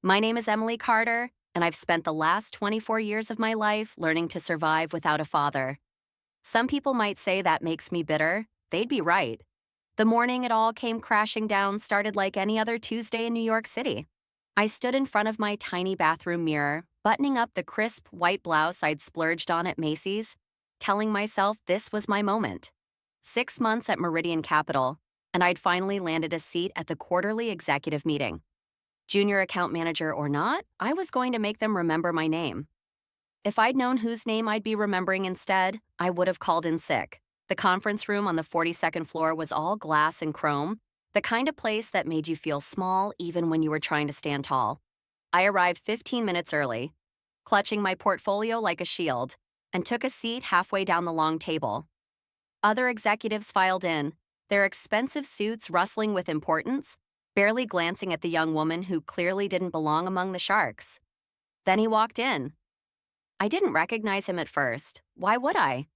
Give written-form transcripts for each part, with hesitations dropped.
My name is Emily Carter, and I've spent the last 24 years of my life learning to survive without a father. Some people might say that makes me bitter. They'd be right. The morning it all came crashing down started like any other Tuesday in New York City. I stood in front of my tiny bathroom mirror, buttoning up the crisp white blouse I'd splurged on at Macy's, telling myself this was my moment. 6 months at Meridian Capital, and I'd finally landed a seat at the quarterly executive meeting. Junior account manager or not, I was going to make them remember my name. If I'd known whose name I'd be remembering instead, I would have called in sick. The conference room on the 42nd floor was all glass and chrome, the kind of place that made you feel small even when you were trying to stand tall. I arrived 15 minutes early, clutching my portfolio like a shield, and took a seat halfway down the long table. Other executives filed in, their expensive suits rustling with importance, barely glancing at the young woman who clearly didn't belong among the sharks. Then he walked in. I didn't recognize him at first. Why would I?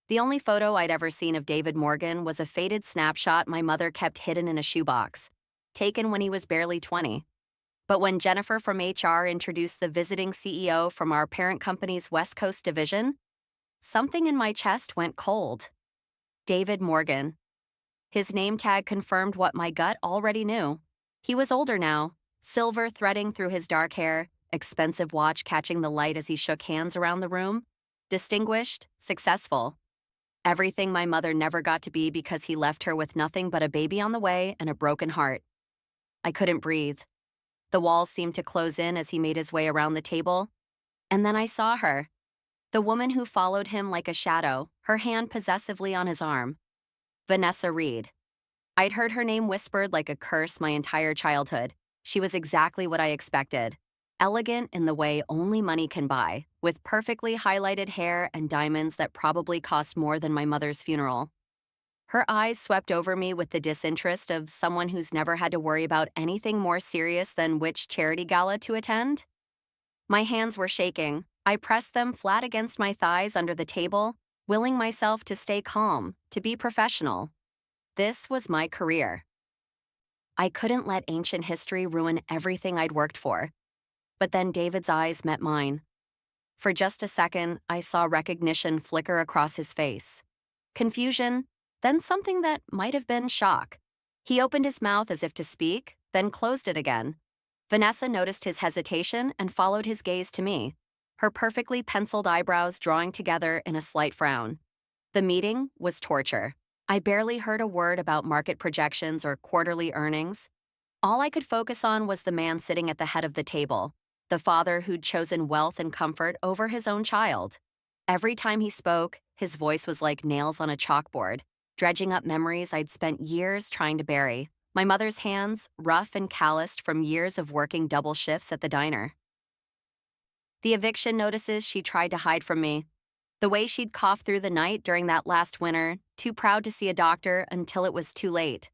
The only photo I'd ever seen of David Morgan was a faded snapshot my mother kept hidden in a shoebox, taken when he was barely 20. But when Jennifer from HR introduced the visiting CEO from our parent company's West Coast division, something in my chest went cold. David Morgan. His name tag confirmed what my gut already knew. He was older now, silver threading through his dark hair, expensive watch catching the light as he shook hands around the room. Distinguished, successful. Everything my mother never got to be because he left her with nothing but a baby on the way and a broken heart. I couldn't breathe. The walls seemed to close in as he made his way around the table. And then I saw her. The woman who followed him like a shadow, her hand possessively on his arm. Vanessa Reed. I'd heard her name whispered like a curse my entire childhood. She was exactly what I expected. Elegant in the way only money can buy, with perfectly highlighted hair and diamonds that probably cost more than my mother's funeral. Her eyes swept over me with the disinterest of someone who's never had to worry about anything more serious than which charity gala to attend. My hands were shaking. I pressed them flat against my thighs under the table, willing myself to stay calm, to be professional. This was my career. I couldn't let ancient history ruin everything I'd worked for. But then David's eyes met mine. For just a second, I saw recognition flicker across his face. Confusion, then something that might have been shock. He opened his mouth as if to speak, then closed it again. Vanessa noticed his hesitation and followed his gaze to me, her perfectly penciled eyebrows drawing together in a slight frown. The meeting was torture. I barely heard a word about market projections or quarterly earnings. All I could focus on was the man sitting at the head of the table, the father who'd chosen wealth and comfort over his own child. Every time he spoke, his voice was like nails on a chalkboard, dredging up memories I'd spent years trying to bury. My mother's hands, rough and calloused from years of working double shifts at the diner. The eviction notices she tried to hide from me. The way she'd coughed through the night during that last winter, too proud to see a doctor until it was too late.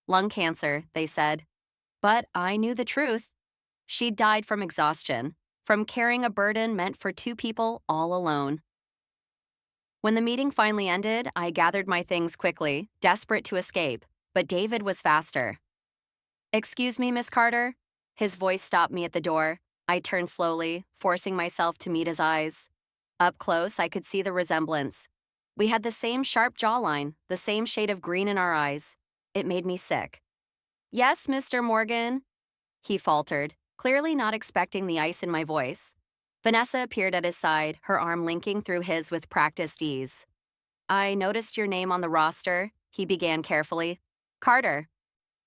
Lung cancer, they said. But I knew the truth. She'd died from exhaustion, from carrying a burden meant for two people all alone. When the meeting finally ended, I gathered my things quickly, desperate to escape, but David was faster. "Excuse me, Miss Carter?" His voice stopped me at the door. I turned slowly, forcing myself to meet his eyes. Up close, I could see the resemblance. We had the same sharp jawline, the same shade of green in our eyes. It made me sick. "Yes, Mr. Morgan," he faltered, clearly not expecting the ice in my voice. Vanessa appeared at his side, her arm linking through his with practiced ease. "I noticed your name on the roster," he began carefully. "Carter.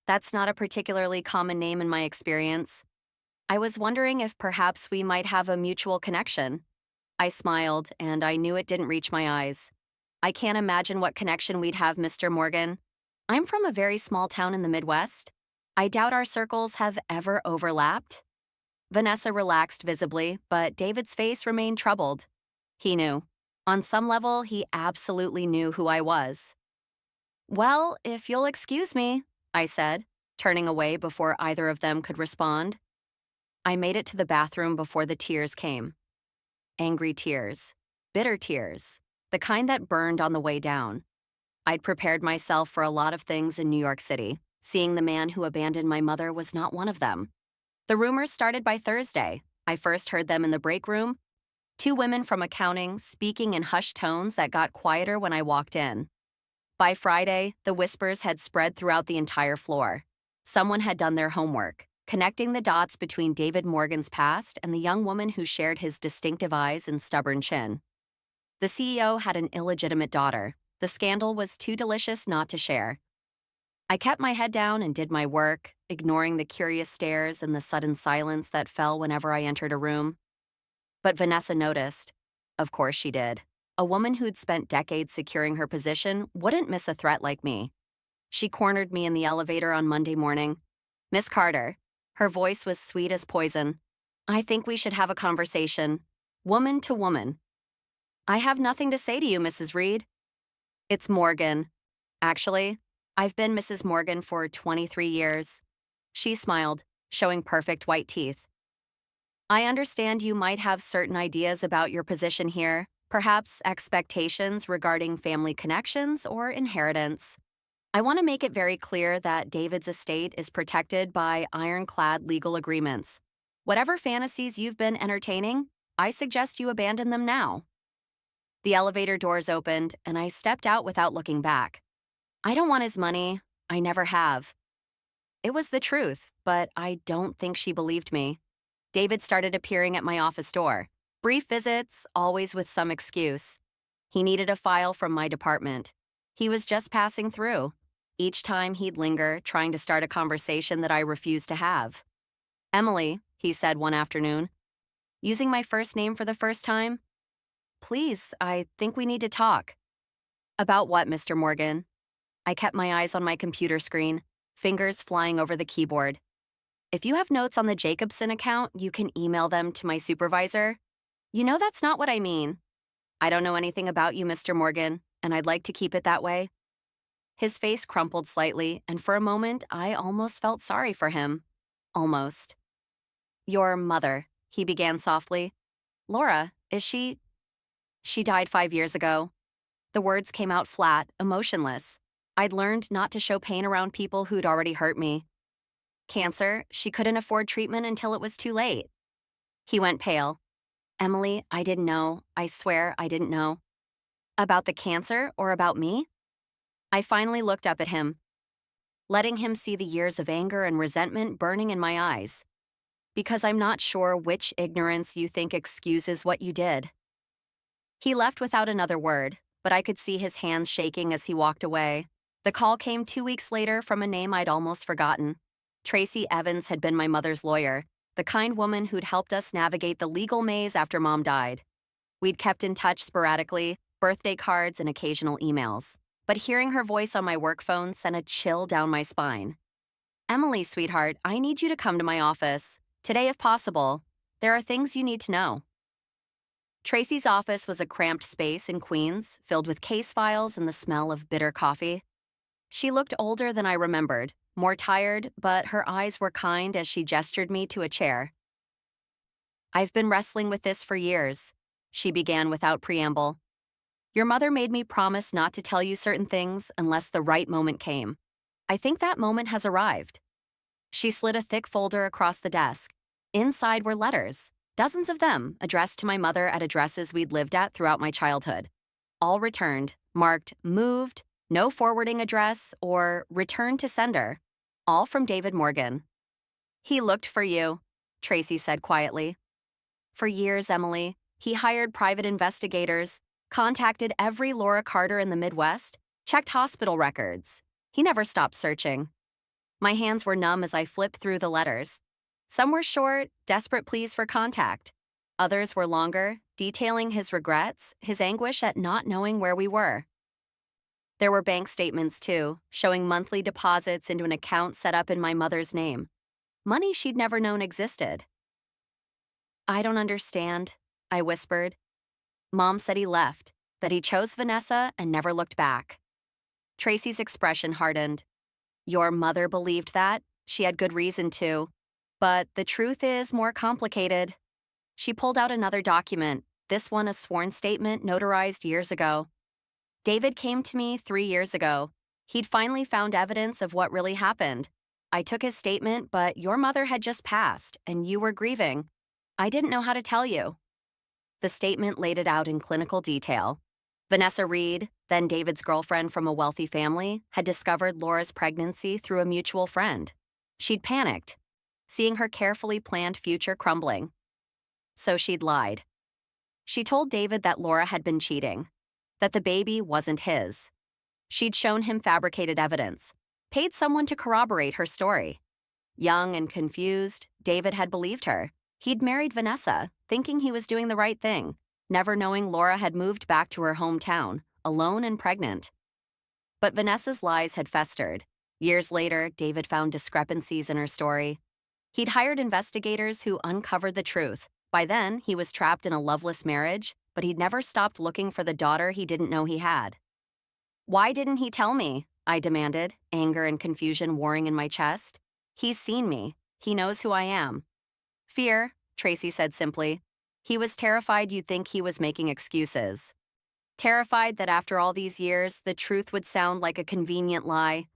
That's not a particularly common name in my experience. I was wondering if perhaps we might have a mutual connection." I smiled, and I knew it didn't reach my eyes. "I can't imagine what connection we'd have, Mr. Morgan. I'm from a very small town in the Midwest. I doubt our circles have ever overlapped." Vanessa relaxed visibly, but David's face remained troubled. He knew. On some level, he absolutely knew who I was. "Well, if you'll excuse me," I said, turning away before either of them could respond. I made it to the bathroom before the tears came. Angry tears. Bitter tears. The kind that burned on the way down. I'd prepared myself for a lot of things in New York City. Seeing the man who abandoned my mother was not one of them. The rumors started by Thursday. I first heard them in the break room. Two women from accounting speaking in hushed tones that got quieter when I walked in. By Friday, the whispers had spread throughout the entire floor. Someone had done their homework, connecting the dots between David Morgan's past and the young woman who shared his distinctive eyes and stubborn chin. The CEO had an illegitimate daughter. The scandal was too delicious not to share. I kept my head down and did my work, ignoring the curious stares and the sudden silence that fell whenever I entered a room. But Vanessa noticed. Of course she did. A woman who'd spent decades securing her position wouldn't miss a threat like me. She cornered me in the elevator on Monday morning. "Miss Carter." Her voice was sweet as poison. "I think we should have a conversation. Woman to woman." "I have nothing to say to you, Mrs. Reed." "It's Morgan. Actually, I've been Mrs. Morgan for 23 years. She smiled, showing perfect white teeth. "I understand you might have certain ideas about your position here, perhaps expectations regarding family connections or inheritance. I want to make it very clear that David's estate is protected by ironclad legal agreements. Whatever fantasies you've been entertaining, I suggest you abandon them now." The elevator doors opened, and I stepped out without looking back. I don't want his money. I never have. It was the truth, but I don't think she believed me. David started appearing at my office door. Brief visits, always with some excuse. He needed a file from my department. He was just passing through. Each time he'd linger, trying to start a conversation that I refused to have. "Emily," he said one afternoon, using my first name for the first time. "Please, I think we need to talk." "About what, Mr. Morgan?" I kept my eyes on my computer screen, fingers flying over the keyboard. "If you have notes on the Jacobson account, you can email them to my supervisor." "You know that's not what I mean." "I don't know anything about you, Mr. Morgan, and I'd like to keep it that way." His face crumpled slightly, and for a moment, I almost felt sorry for him. Almost. "Your mother," he began softly. "Laura, is she—" "She died 5 years ago." The words came out flat, emotionless. I'd learned not to show pain around people who'd already hurt me. "Cancer, she couldn't afford treatment until it was too late." He went pale. "Emily, I didn't know. I swear I didn't know." "About the cancer or about me?" I finally looked up at him, letting him see the years of anger and resentment burning in my eyes. "Because I'm not sure which ignorance you think excuses what you did." He left without another word, but I could see his hands shaking as he walked away. The call came 2 weeks later from a name I'd almost forgotten. Tracy Evans had been my mother's lawyer, the kind woman who'd helped us navigate the legal maze after Mom died. We'd kept in touch sporadically, birthday cards and occasional emails. But hearing her voice on my work phone sent a chill down my spine. "Emily, sweetheart, I need you to come to my office. Today, if possible. There are things you need to know." Tracy's office was a cramped space in Queens, filled with case files and the smell of bitter coffee. She looked older than I remembered, more tired, but her eyes were kind as she gestured me to a chair. "I've been wrestling with this for years," she began without preamble. "Your mother made me promise not to tell you certain things unless the right moment came. I think that moment has arrived." She slid a thick folder across the desk. Inside were letters, dozens of them, addressed to my mother at addresses we'd lived at throughout my childhood. All returned, marked moved, no forwarding address, or return to sender. All from David Morgan. "He looked for you," Tracy said quietly. "For years, Emily. He hired private investigators, contacted every Laura Carter in the Midwest, checked hospital records. He never stopped searching." My hands were numb as I flipped through the letters. Some were short, desperate pleas for contact. Others were longer, detailing his regrets, his anguish at not knowing where we were. There were bank statements, too, showing monthly deposits into an account set up in my mother's name. Money she'd never known existed. "I don't understand," I whispered. "Mom said he left, that he chose Vanessa and never looked back." Tracy's expression hardened. "Your mother believed that. She had good reason to. But the truth is more complicated." She pulled out another document, this one a sworn statement notarized years ago. "David came to me 3 years ago. He'd finally found evidence of what really happened. I took his statement, but your mother had just passed, and you were grieving. I didn't know how to tell you. The statement laid it out in clinical detail. Vanessa Reed, then David's girlfriend from a wealthy family, had discovered Laura's pregnancy through a mutual friend. She'd panicked, seeing her carefully planned future crumbling. So she'd lied. She told David that Laura had been cheating, that the baby wasn't his. She'd shown him fabricated evidence, paid someone to corroborate her story. Young and confused, David had believed her. He'd married Vanessa, thinking he was doing the right thing, never knowing Laura had moved back to her hometown, alone and pregnant. But Vanessa's lies had festered. Years later, David found discrepancies in her story. He'd hired investigators who uncovered the truth. By then, he was trapped in a loveless marriage, but he'd never stopped looking for the daughter he didn't know he had. Why didn't he tell me? I demanded, anger and confusion warring in my chest. He's seen me. He knows who I am. Fear, Tracy said simply. He was terrified you'd think he was making excuses. Terrified that after all these years, the truth would sound like a convenient lie.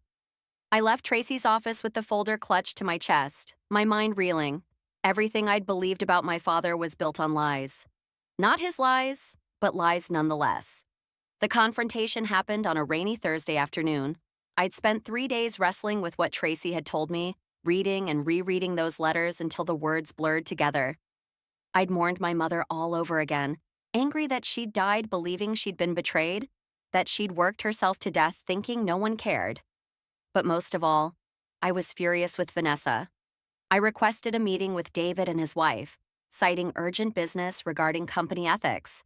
I left Tracy's office with the folder clutched to my chest, my mind reeling. Everything I'd believed about my father was built on lies. Not his lies, but lies nonetheless. The confrontation happened on a rainy Thursday afternoon. I'd spent 3 days wrestling with what Tracy had told me, reading and rereading those letters until the words blurred together. I'd mourned my mother all over again, angry that she'd died believing she'd been betrayed, that she'd worked herself to death thinking no one cared. But most of all, I was furious with Vanessa. I requested a meeting with David and his wife, citing urgent business regarding company ethics.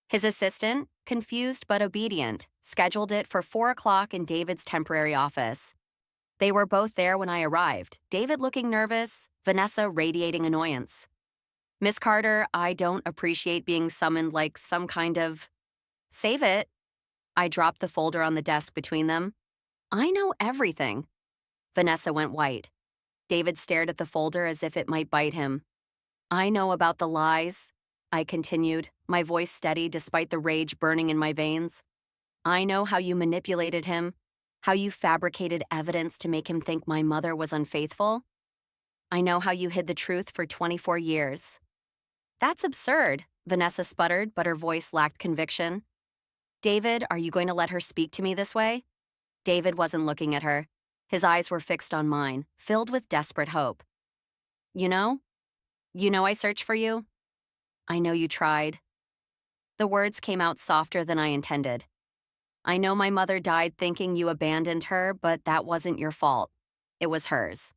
His assistant, confused but obedient, scheduled it for 4 o'clock in David's temporary office. They were both there when I arrived, David looking nervous, Vanessa radiating annoyance. Miss Carter, I don't appreciate being summoned like some kind of... Save it. I dropped the folder on the desk between them. I know everything. Vanessa went white. David stared at the folder as if it might bite him. I know about the lies, I continued, my voice steady despite the rage burning in my veins. I know how you manipulated him, how you fabricated evidence to make him think my mother was unfaithful. I know how you hid the truth for 24 years. That's absurd, Vanessa sputtered, but her voice lacked conviction. David, are you going to let her speak to me this way? David wasn't looking at her. His eyes were fixed on mine, filled with desperate hope. You know? You know I searched for you? I know you tried. The words came out softer than I intended. I know my mother died thinking you abandoned her, but that wasn't your fault. It was hers.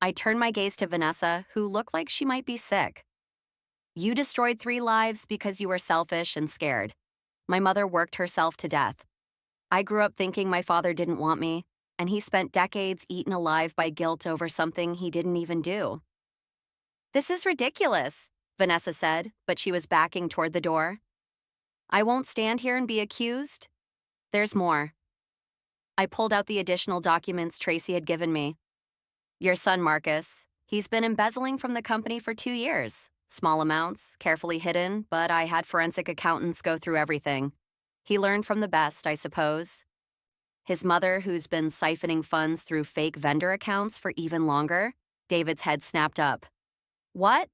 I turned my gaze to Vanessa, who looked like she might be sick. You destroyed 3 lives because you were selfish and scared. My mother worked herself to death. I grew up thinking my father didn't want me, and he spent decades eaten alive by guilt over something he didn't even do. This is ridiculous, Vanessa said, but she was backing toward the door. I won't stand here and be accused. There's more. I pulled out the additional documents Tracy had given me. Your son, Marcus, he's been embezzling from the company for 2 years. Small amounts, carefully hidden, but I had forensic accountants go through everything. He learned from the best, I suppose. His mother, who's been siphoning funds through fake vendor accounts for even longer, David's head snapped up. What?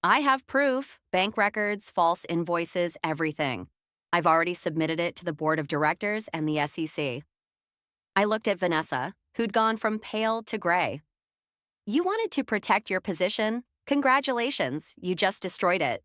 I have proof, bank records, false invoices, everything. I've already submitted it to the board of directors and the SEC. I looked at Vanessa, who'd gone from pale to gray. You wanted to protect your position? Congratulations, you just destroyed it.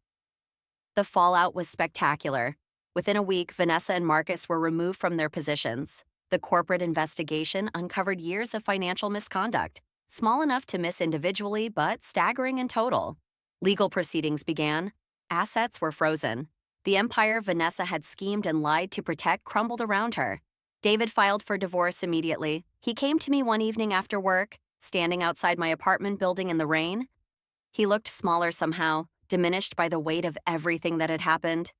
The fallout was spectacular. Within a week, Vanessa and Marcus were removed from their positions. The corporate investigation uncovered years of financial misconduct, small enough to miss individually, but staggering in total. Legal proceedings began. Assets were frozen. The empire Vanessa had schemed and lied to protect crumbled around her. David filed for divorce immediately. He came to me one evening after work, standing outside my apartment building in the rain. He looked smaller somehow, diminished by the weight of everything that had happened.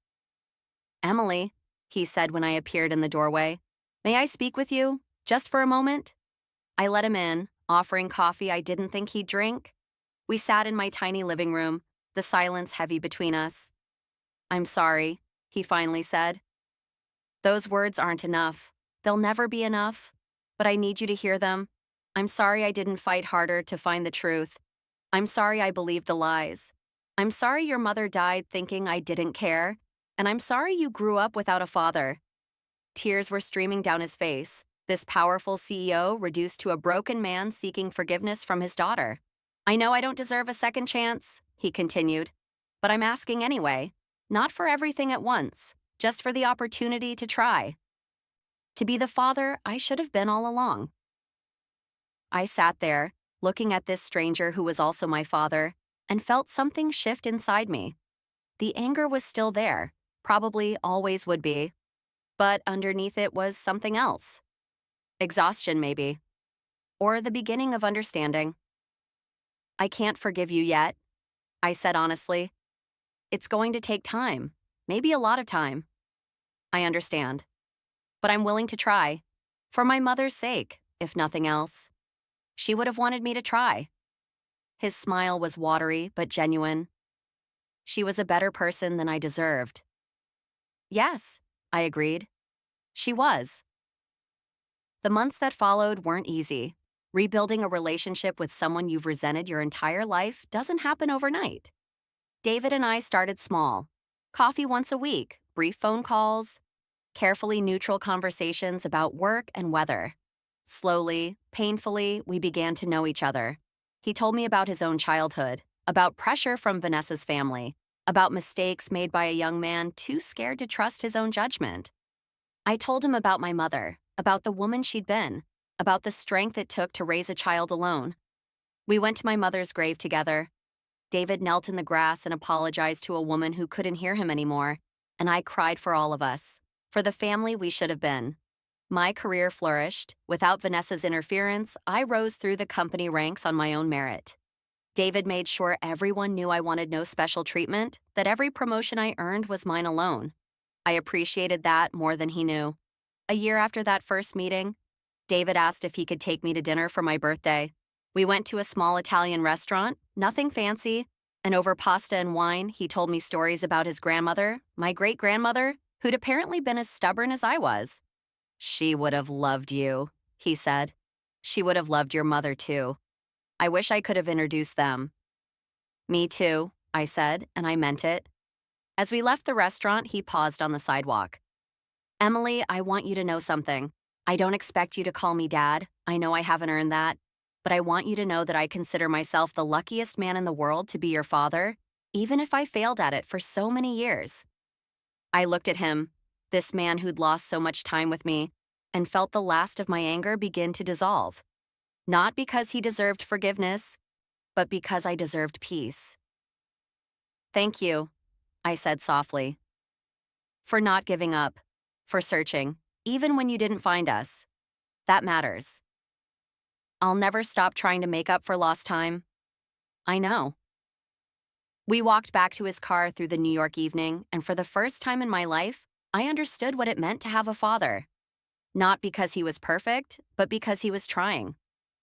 Emily, he said when I appeared in the doorway, may I speak with you, just for a moment? I let him in, offering coffee I didn't think he'd drink. We sat in my tiny living room, the silence heavy between us. I'm sorry, he finally said. Those words aren't enough. They'll never be enough, but I need you to hear them. I'm sorry I didn't fight harder to find the truth. I'm sorry I believed the lies. I'm sorry your mother died thinking I didn't care. And I'm sorry you grew up without a father. Tears were streaming down his face, this powerful CEO reduced to a broken man seeking forgiveness from his daughter. I know I don't deserve a second chance, he continued, but I'm asking anyway. Not for everything at once, just for the opportunity to try. To be the father I should have been all along. I sat there, looking at this stranger who was also my father, and felt something shift inside me. The anger was still there, probably always would be, but underneath it was something else. Exhaustion, maybe. Or the beginning of understanding. I can't forgive you yet, I said honestly. It's going to take time, maybe a lot of time. I understand. But I'm willing to try. For my mother's sake, if nothing else. She would have wanted me to try. His smile was watery but genuine. She was a better person than I deserved. Yes, I agreed. She was. The months that followed weren't easy. Rebuilding a relationship with someone you've resented your entire life doesn't happen overnight. David and I started small. Coffee once a week, brief phone calls, carefully neutral conversations about work and weather. Slowly, painfully, we began to know each other. He told me about his own childhood, about pressure from Vanessa's family, about mistakes made by a young man too scared to trust his own judgment. I told him about my mother, about the woman she'd been, about the strength it took to raise a child alone. We went to my mother's grave together. David knelt in the grass and apologized to a woman who couldn't hear him anymore, and I cried for all of us, for the family we should have been. My career flourished. Without Vanessa's interference, I rose through the company ranks on my own merit. David made sure everyone knew I wanted no special treatment, that every promotion I earned was mine alone. I appreciated that more than he knew. A year after that first meeting, David asked if he could take me to dinner for my birthday. We went to a small Italian restaurant, nothing fancy, and over pasta and wine, he told me stories about his grandmother, my great-grandmother, who'd apparently been as stubborn as I was. She would have loved you, he said. She would have loved your mother, too. I wish I could have introduced them. Me too, I said, and I meant it. As we left the restaurant, he paused on the sidewalk. Emily, I want you to know something. I don't expect you to call me Dad. I know I haven't earned that. But I want you to know that I consider myself the luckiest man in the world to be your father, even if I failed at it for so many years. I looked at him, this man who'd lost so much time with me, and felt the last of my anger begin to dissolve. Not because he deserved forgiveness, but because I deserved peace. Thank you, I said softly. For not giving up, for searching, even when you didn't find us. That matters. I'll never stop trying to make up for lost time. I know. We walked back to his car through the New York evening, and for the first time in my life, I understood what it meant to have a father. Not because he was perfect, but because he was trying.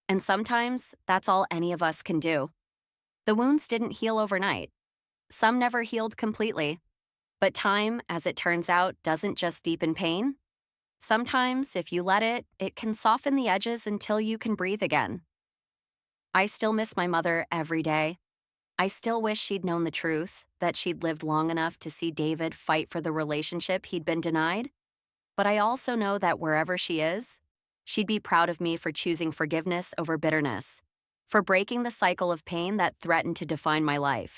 And sometimes, that's all any of us can do. The wounds didn't heal overnight. Some never healed completely. But time, as it turns out, doesn't just deepen pain. Sometimes, if you let it, it can soften the edges until you can breathe again. I still miss my mother every day. I still wish she'd known the truth, that she'd lived long enough to see David fight for the relationship he'd been denied. But I also know that wherever she is, she'd be proud of me for choosing forgiveness over bitterness, for breaking the cycle of pain that threatened to define my life.